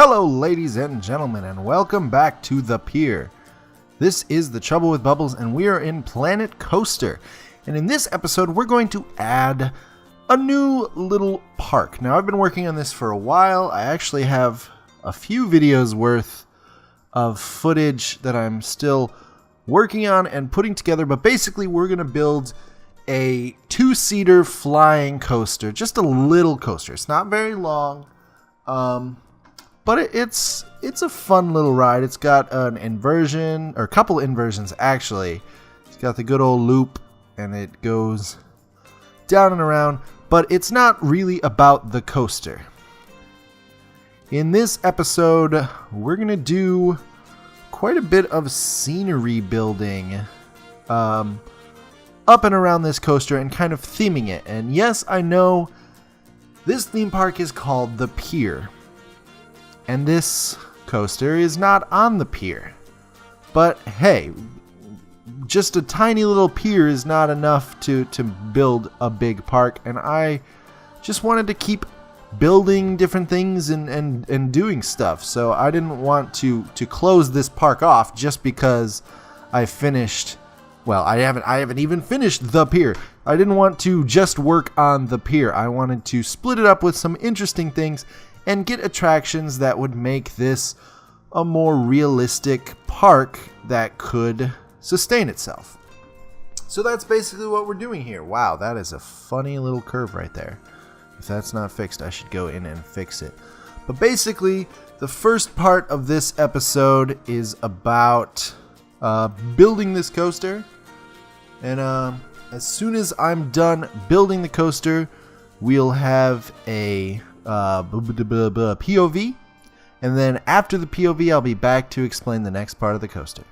Hello ladies and gentlemen, and welcome back to the Pier. This is The Trouble with Bubbles, and we are in Planet Coaster. And in this episode, we're going to add a new little park. Now, I've been working on this for a while. I actually have a few videos worth of footage that I'm still working on and putting together, but basically we're going to build a two-seater flying coaster, just a little coaster. It's not very long, but it's a fun little ride. It's got an inversion, or a couple inversions actually. It's got the good old loop, and it goes down and around, but it's not really about the coaster. In this episode, we're gonna do quite a bit of scenery building up and around this coaster and kind of theming it. And yes, I know this theme park is called the Pier, and this coaster is not on the pier. But hey, just a tiny little pier is not enough to build a big park, and I just wanted to keep building different things and doing stuff. So I didn't want to close this park off just because I finished. Well, I haven't even finished the pier. I didn't want to just work on the pier. I wanted to split it up with some interesting things and get attractions that would make this a more realistic park that could sustain itself. So that's basically what we're doing here. Wow, that is a funny little curve right there. If that's not fixed, I should go in and fix it. But basically, the first part of this episode is about building this coaster. And as soon as I'm done building the coaster, we'll have a POV. And then after the POV, I'll be back to explain the next part of the coaster.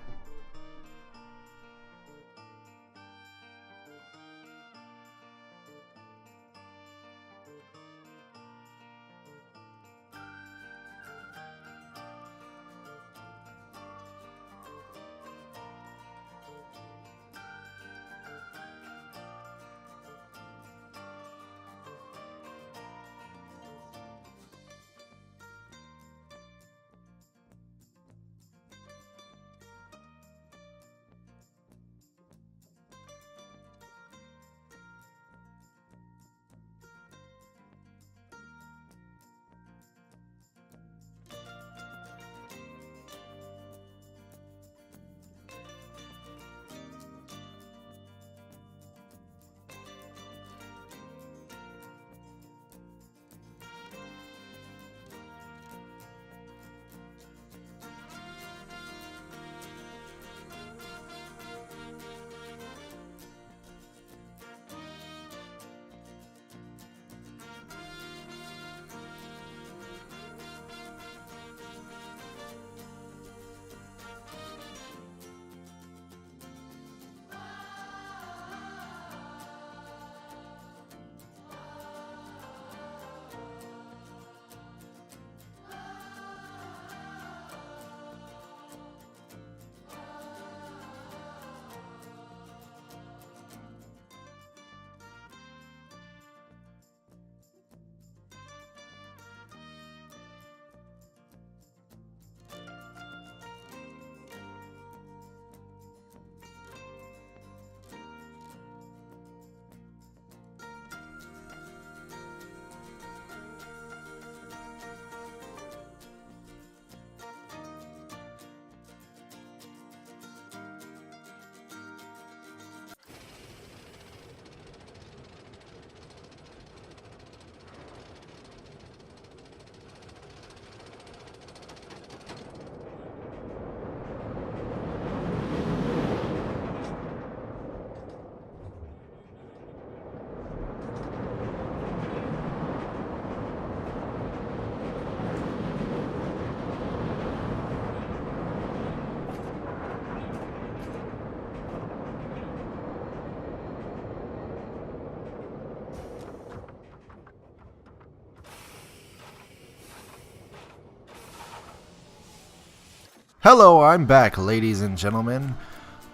Hello, I'm back, ladies and gentlemen.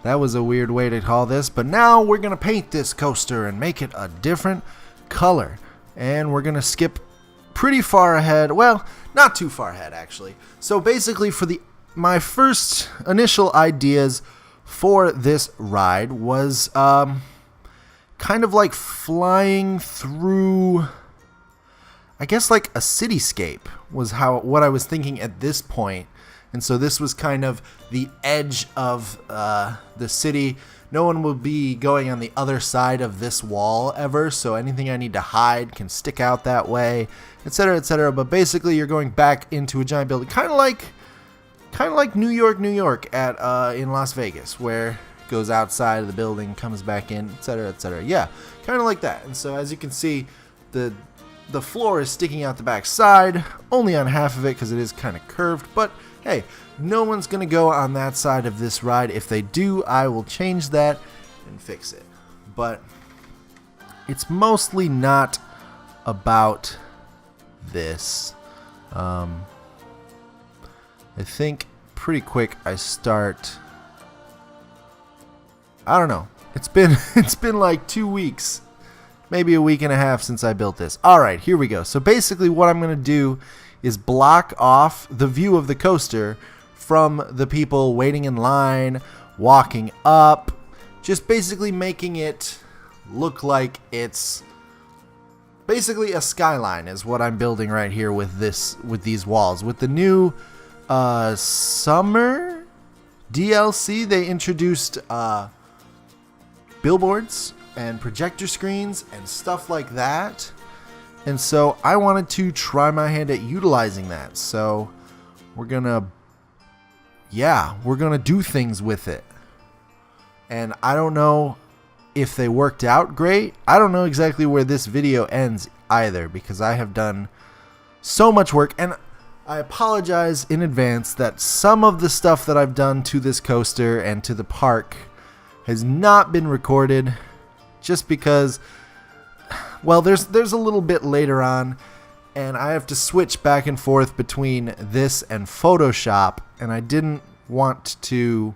That was a weird way to call this, but now we're going to paint this coaster and make it a different color. And we're going to skip pretty far ahead. Well, not too far ahead actually. So basically for my first initial ideas for this ride was kind of like flying through, I guess, like a cityscape was what I was thinking at this point. And so this was kind of the edge of the city. No one will be going on the other side of this wall ever, so anything I need to hide can stick out that way, etc., etc. But basically, you're going back into a giant building, kind of like New York at in Las Vegas, where it goes outside of the building, comes back in, etc., etc. Yeah, kind of like that. And so as you can see, the floor is sticking out the back side, only on half of it because it is kind of curved, but hey, no one's going to go on that side of this ride. If they do, I will change that and fix it. But it's mostly not about this. I think pretty quick I start... I don't know. It's been like 2 weeks, maybe a week and a half since I built this. Alright, here we go. So basically what I'm going to do is block off the view of the coaster from the people waiting in line, walking up, just basically making it look like it's basically a skyline is what I'm building right here with these walls. With the new summer DLC, they introduced billboards and projector screens and stuff like that. And so I wanted to try my hand at utilizing that. So we're gonna do things with it. And I don't know if they worked out great. I don't know exactly where this video ends either, because I have done so much work, and I apologize in advance that some of the stuff that I've done to this coaster and to the park has not been recorded, just because, well, there's a little bit later on, and I have to switch back and forth between this and Photoshop, and I didn't want to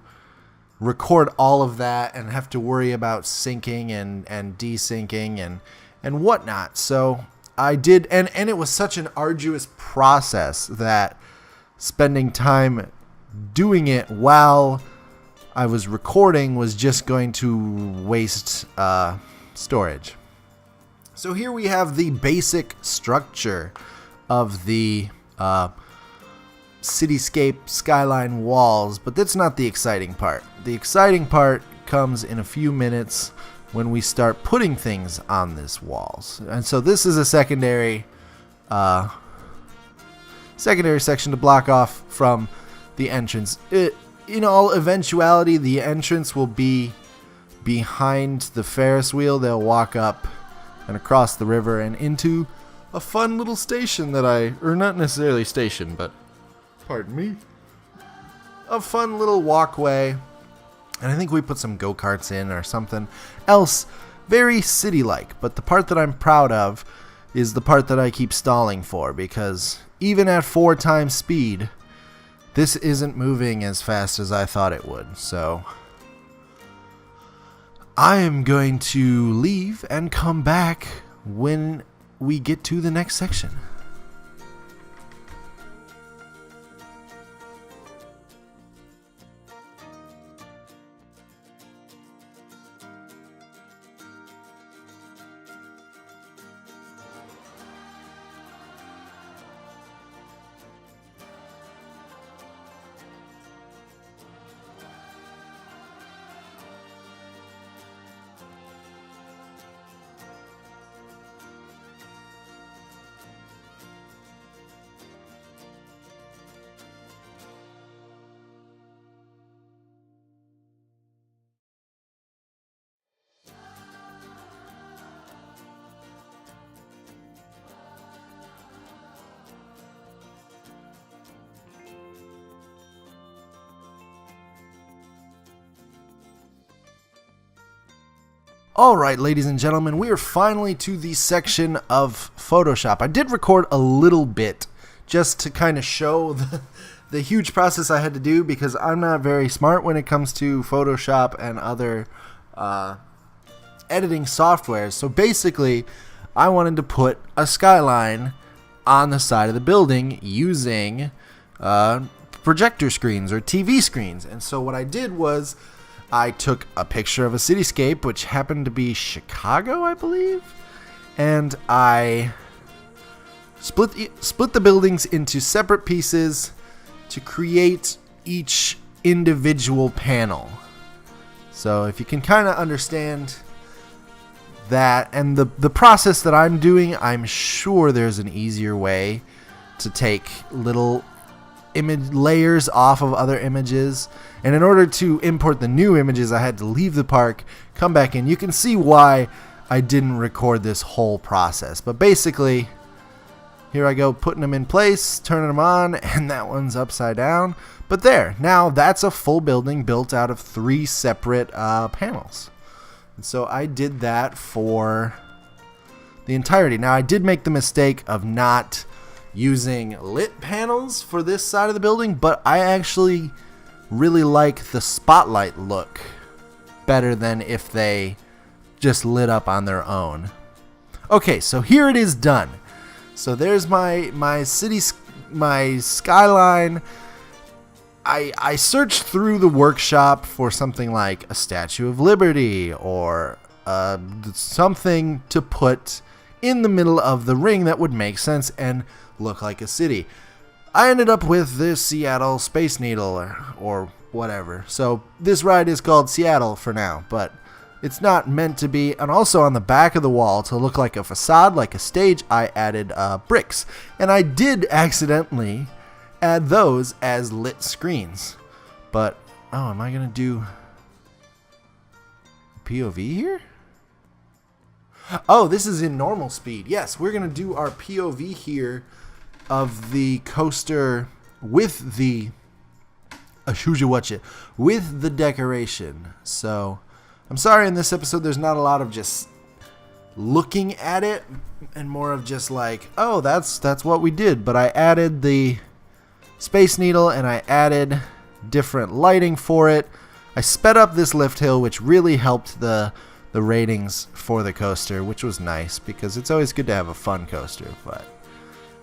record all of that and have to worry about syncing and desyncing and whatnot. So I did, and it was such an arduous process that spending time doing it while I was recording was just going to waste storage. So here we have the basic structure of the cityscape skyline walls, but that's not the exciting part. The exciting part comes in a few minutes when we start putting things on these walls. And so this is a secondary section to block off from the entrance. In all eventuality, the entrance will be behind the Ferris wheel. They'll walk up and across the river and into a fun little station or not necessarily station, but pardon me, a fun little walkway. And I think we put some go-karts in or something else very city-like. But the part that I'm proud of is the part that I keep stalling for, because even at 4 times speed, this isn't moving as fast as I thought it would. So I am going to leave and come back when we get to the next section. Alright, ladies and gentlemen, we are finally to the section of Photoshop. I did record a little bit just to kind of show the huge process I had to do, because I'm not very smart when it comes to Photoshop and other editing softwares. So basically, I wanted to put a skyline on the side of the building using projector screens or TV screens. And so what I did was I took a picture of a cityscape, which happened to be Chicago, I believe, and I split the buildings into separate pieces to create each individual panel. So if you can kind of understand that and the process that I'm doing, I'm sure there's an easier way to take little image layers off of other images. And in order to import the new images, I had to leave the park, come back in. You can see why I didn't record this whole process. But basically, here I go putting them in place, turning them on, and that one's upside down. But there, now that's a full building built out of 3 separate panels. And so I did that for the entirety. Now I did make the mistake of not using lit panels for this side of the building, but I actually really like the spotlight look better than if they just lit up on their own. Okay, so here it is done. So there's my city, my skyline. I searched through the workshop for something like a Statue of Liberty or something to put in the middle of the ring that would make sense and look like a city. I ended up with this Seattle Space Needle or whatever. So this ride is called Seattle for now, but it's not meant to be. And also on the back of the wall to look like a facade, like a stage, I added bricks. And I did accidentally add those as lit screens. But, oh, am I going to do POV here? Oh, this is in normal speed. Yes, we're going to do our POV here of the coaster with the with the decoration. So, I'm sorry in this episode there's not a lot of just looking at it and more of just like, oh, that's what we did. But I added the Space Needle and I added different lighting for it. I sped up this lift hill, which really helped the ratings for the coaster, which was nice because it's always good to have a fun coaster.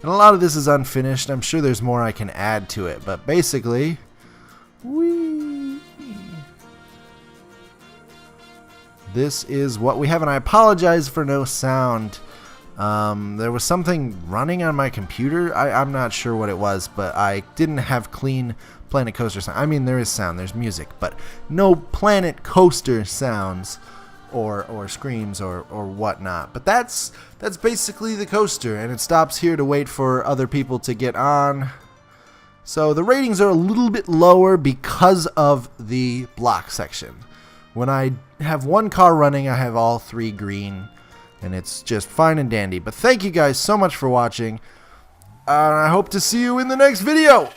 And a lot of this is unfinished. I'm sure there's more I can add to it, but basically, this is what we have, and I apologize for no sound. There was something running on my computer. I'm not sure what it was, but I didn't have clean Planet Coaster sound. I mean, there is sound, there's music, but no Planet Coaster sounds or screams or whatnot. But that's basically the coaster, and it stops here to wait for other people to get on. So the ratings are a little bit lower because of the block section. When I have one car running, I have all 3 green, and it's just fine and dandy. But thank you guys so much for watching. I hope to see you in the next video.